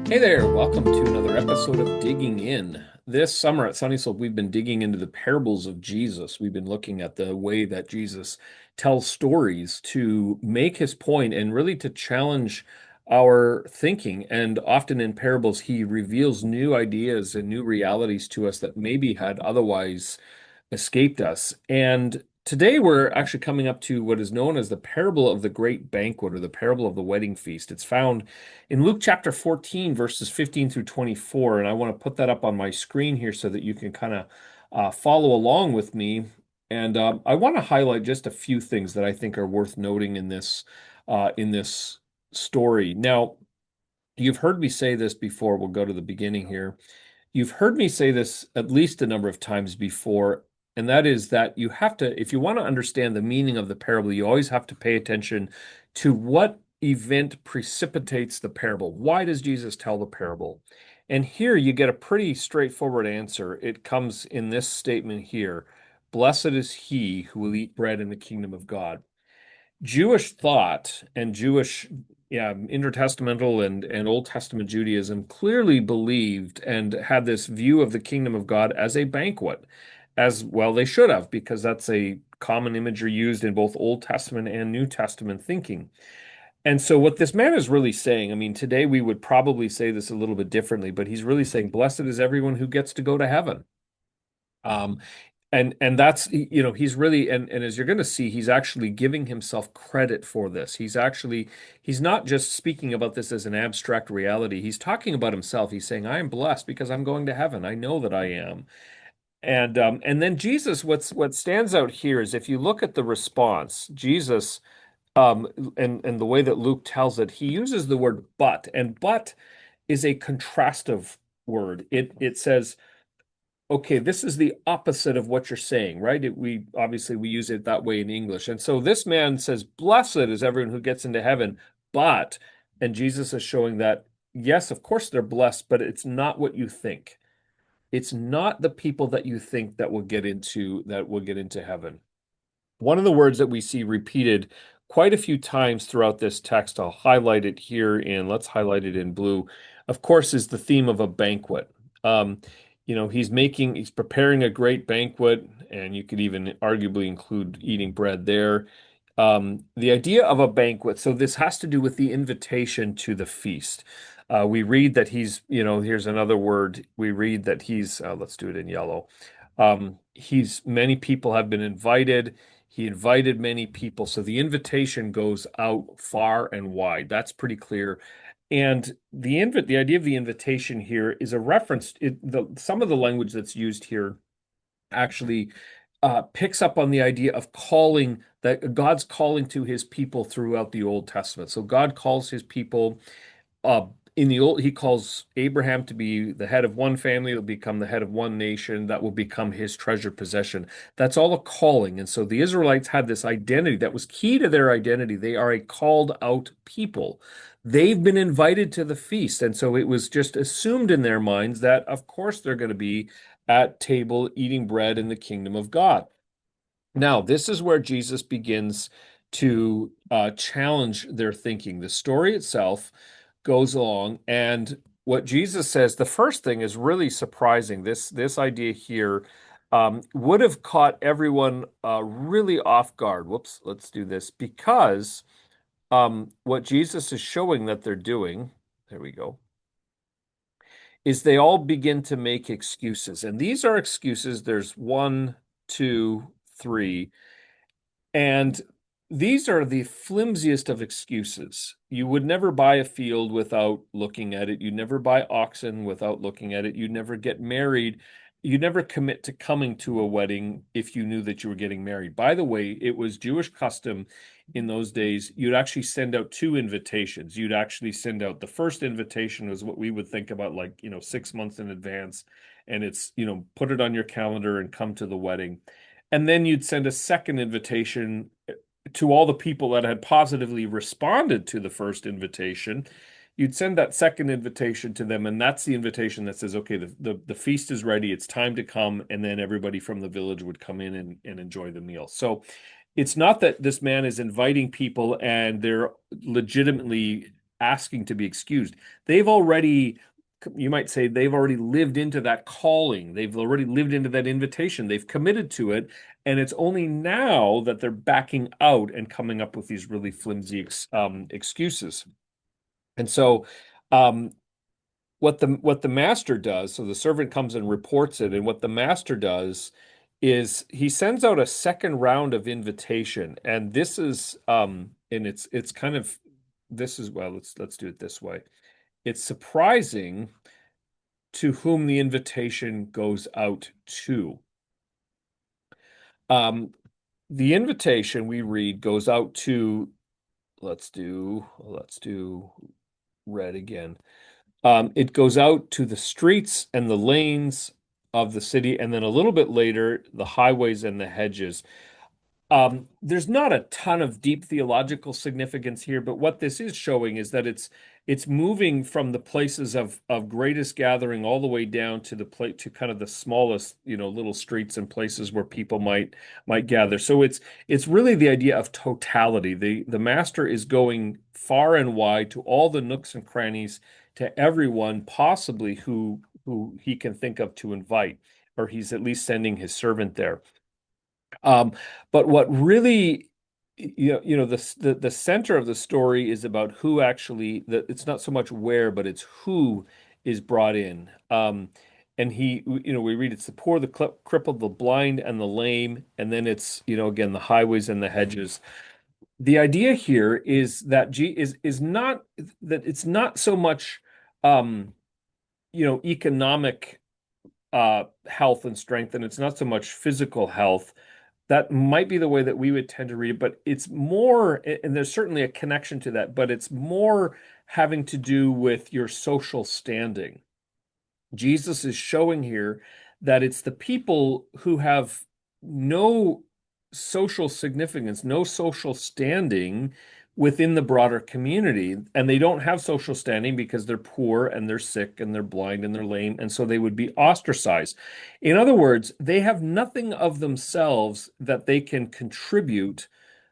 Hey there, welcome to another episode of Digging In. This summer at Sunny Slope, we've been digging into the parables of Jesus. We've been looking at the way that Jesus tells stories to make his point and really to challenge our thinking. And often in parables, he reveals new ideas and new realities to us that maybe had otherwise escaped us. And today we're actually coming up to what is known as the parable of the great banquet or the parable of the wedding feast. It's found in Luke chapter 14, verses 15 through 24. And I want to put that up on my screen here so that you can kind of follow along with me. And I want to highlight just a few things that I think are worth noting in this story. Now, you've heard me say this before. We'll go to the beginning here. You've heard me say this at least a number of times before, and that is that you have to, if you want to understand the meaning of the parable, you always have to pay attention to what event precipitates the parable. Why does Jesus tell the parable? And here you get a pretty straightforward answer. It comes in this statement here: Blessed is he who will eat bread in the kingdom of God. Jewish thought and Jewish, yeah, intertestamental and Old Testament Judaism clearly believed and had this view of the kingdom of God as a banquet, as well they should have, because that's a common imagery used in both Old Testament and New Testament thinking. And so what this man is really saying, I mean, today we would probably say this a little bit differently, but he's really saying, blessed is everyone who gets to go to heaven. Um, and that's he's really and as you're going to see, he's actually giving himself credit for this. He's not just speaking about this as an abstract reality. He's talking about himself. He's saying, I am blessed because I'm going to heaven. I know that I am. And then Jesus, what stands out here is if you look at the response, Jesus and the way that Luke tells it, he uses the word but, and but is a contrastive word. It says, okay, this is the opposite of what you're saying, right? We obviously we use it that way in English. And so this man says, blessed is everyone who gets into heaven, but, and Jesus is showing that, yes, of course they're blessed, but it's not what you think. It's not the people that you think that will get into heaven. One of the words that we see repeated quite a few times throughout this text, I'll highlight it here and let's highlight it in blue, of course, is the theme of a banquet. Um, he's preparing a great banquet, and you could even arguably include eating bread there. The idea of a banquet, so this has to do with the invitation to the feast. We read that here's another word. We read that let's do it in yellow. Many people have been invited. He invited many people. So the invitation goes out far and wide. That's pretty clear. And the idea of the invitation here is a reference. Some of the language that's used here actually picks up on the idea of calling, that God's calling to his people throughout the Old Testament. So God calls his people uh, he calls Abraham to be the head of one family, will become the head of one nation, that will become his treasured possession. That's all a calling. And so the Israelites had this identity that was key to their identity. They are a called out people. They've been invited to the feast. And so it was just assumed in their minds that, of course, they're going to be at table eating bread in the kingdom of God. Now, this is where Jesus begins to challenge their thinking. The story itself goes along, and what Jesus says, the first thing is really surprising. This idea here would have caught everyone really off guard. Whoops, let's do this because what Jesus is showing that they're doing, there we go, is they all begin to make excuses, and these are excuses. There's one, two, three. And these are the flimsiest of excuses. You would never buy a field without looking at it. You'd never buy oxen without looking at it. You'd never get married. You'd never commit to coming to a wedding if you knew that you were getting married. By the way, it was Jewish custom in those days. You'd actually send out two invitations. You'd actually send out the first invitation was what we would think about, like, 6 months in advance. And it's, put it on your calendar and come to the wedding. And then you'd send a second invitation to all the people that had positively responded to the first invitation. You'd send that second invitation to them, and that's the invitation that says, okay, the feast is ready, it's time to come, and then everybody from the village would come in and enjoy the meal. So it's not that this man is inviting people and they're legitimately asking to be excused. They've already, you might say, they've already lived into that calling. They've already lived into that invitation. They've committed to it. And it's only now that they're backing out and coming up with these really flimsy excuses. And so, um, what the master does, so the servant comes and reports it, and what the master does is he sends out a second round of invitation, and this is and it's kind of this is well, let's do it this way. It's surprising to whom the invitation goes out to. Um, the invitation we read goes out to, let's do red again. It goes out to the streets and the lanes of the city, and then a little bit later, the highways and the hedges. There's not a ton of deep theological significance here, but what this is showing is that it's moving from the places of greatest gathering all the way down to the place to kind of the smallest, little streets and places where people might gather. So it's really the idea of totality. The master is going far and wide to all the nooks and crannies, to everyone possibly who he can think of to invite, or he's at least sending his servant there. Um, but what really, the center of the story is about who actually, it's not so much where, but it's who is brought in. And we read it's the poor, the crippled, the blind, and the lame, and then it's, again, the highways and the hedges. The idea here is that G is not that it's not so much, um, economic health and strength, and it's not so much physical health. That might be the way that we would tend to read it, but it's more, and there's certainly a connection to that, but it's more having to do with your social standing. Jesus is showing here that it's the people who have no social significance, no social standing within the broader community. And they don't have social standing because they're poor and they're sick and they're blind and they're lame. And so they would be ostracized. In other words, they have nothing of themselves that they can contribute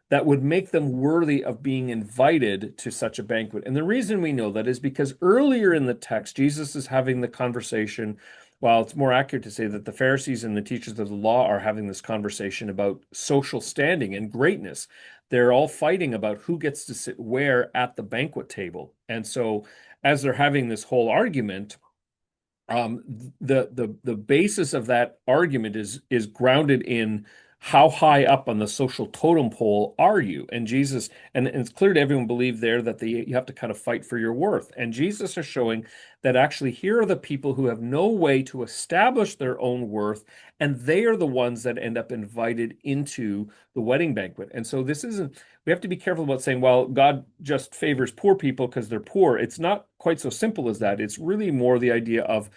that would make them worthy of being invited to such a banquet. And the reason we know that is because earlier in the text, Jesus is having the conversation. While it's more accurate to say that the Pharisees and the teachers of the law are having this conversation about social standing and greatness. They're all fighting about who gets to sit where at the banquet table. And so, as they're having this whole argument, um, the basis of that argument is grounded in how high up on the social totem pole are you? And Jesus, and it's clear to everyone believe there that you have to kind of fight for your worth. And Jesus is showing that actually here are the people who have no way to establish their own worth, and they are the ones that end up invited into the wedding banquet. And so this isn't, we have to be careful about saying, well, God just favors poor people because they're poor. It's not quite so simple as that. It's really more the idea of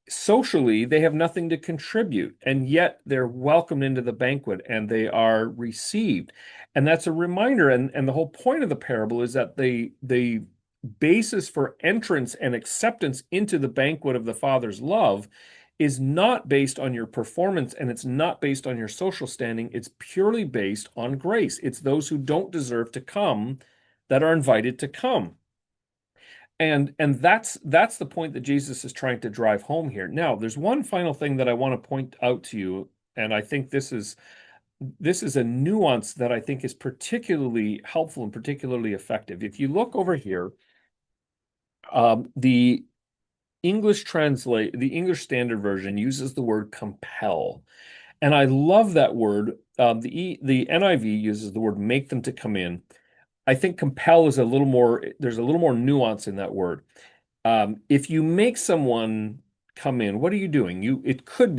socially, they have nothing to contribute, and yet they're welcomed into the banquet and they are received. And that's a reminder. And the whole point of the parable is that the basis for entrance and acceptance into the banquet of the Father's love is not based on your performance and it's not based on your social standing. It's purely based on grace. It's those who don't deserve to come that are invited to come. And that's the point that Jesus is trying to drive home here. Now, there's one final thing that I want to point out to you, and I think this is a nuance that I think is particularly helpful and particularly effective. If you look over here, the the English Standard Version uses the word compel, and I love that word. The NIV uses the word make them to come in. I think compel is a little more, there's a little more nuance in that word. If you make someone come in, what are you doing? It could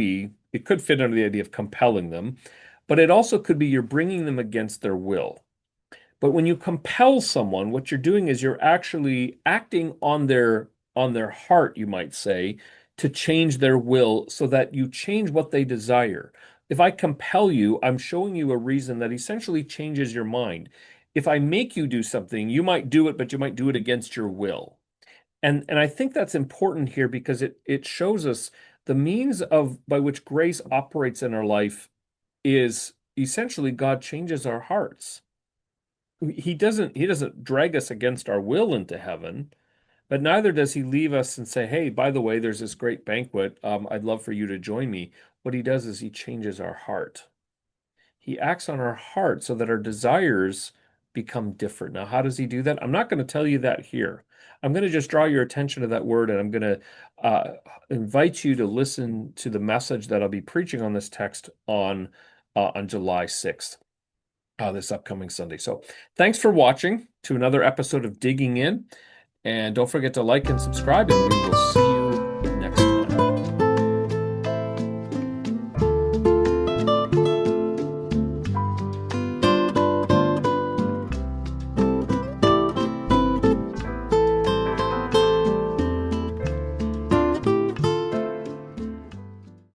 fit under the idea of compelling them, but it also could be you're bringing them against their will. But when you compel someone, what you're doing is you're actually acting on their heart, you might say, to change their will so that you change what they desire. If I compel you, I'm showing you a reason that essentially changes your mind. If I make you do something, you might do it, but you might do it against your will. And I think that's important here because it shows us the means of by which grace operates in our life is essentially God changes our hearts. he doesn't drag us against our will into heaven, but neither does he leave us and say, "Hey, by the way, there's this great banquet. I'd love for you to join me." What he does is he changes our heart. He acts on our heart so that our desires become different. Now, how does he do that? I'm not going to tell you that here. I'm going to just draw your attention to that word, and I'm going to invite you to listen to the message that I'll be preaching on this text on July 6th, this upcoming Sunday. So, thanks for watching to another episode of Digging In, and don't forget to like and subscribe, and we will see you